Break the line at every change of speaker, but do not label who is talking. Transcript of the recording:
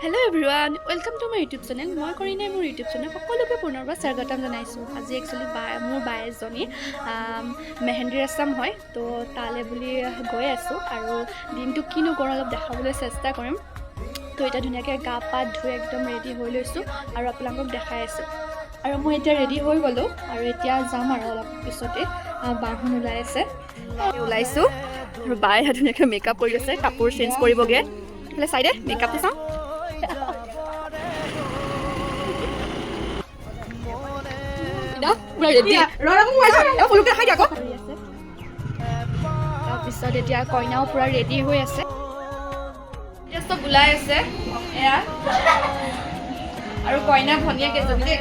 Hello everyone, welcome to my YouTube channel. মই কৰিনে মোৰ YouTube channel সকলোকে পুনৰবাৰ স্বাগতম জনাইছো। আজি একচুয়ালি মোৰ বাই এজনী মেহেন্দি ৰসম হয় তো তালে বুলি গৈ আছো আৰু দিনটো কিনো কৰোঁ অলপ দেখাবলৈ চেষ্টা কৰিম। তো এটা ধুনীয়াকৈ গা পা ধুই একদম ৰেডি হৈ লৈছো আৰু আপোনালোকক দেখাই আছো। আৰু মই এতিয়া ৰেডি হৈ গলো আৰু এতিয়া যাম আৰু অলপ পিছতে বাহন ওলাই আছে। ওলাইছো আৰু বাই ধুনীয়াকৈ মেকআপ কৰি আছে, কাপোৰ চেঞ্জ কৰিবগে। এফালে চাইডে মেকআপটো চাওঁ। তাৰপিছত এতিয়া কইনাও পুৰা ৰেডি হৈ আছে, চব ওলাই আছে এয়া আৰু কইনা ভনীয়েক এজনী দেই।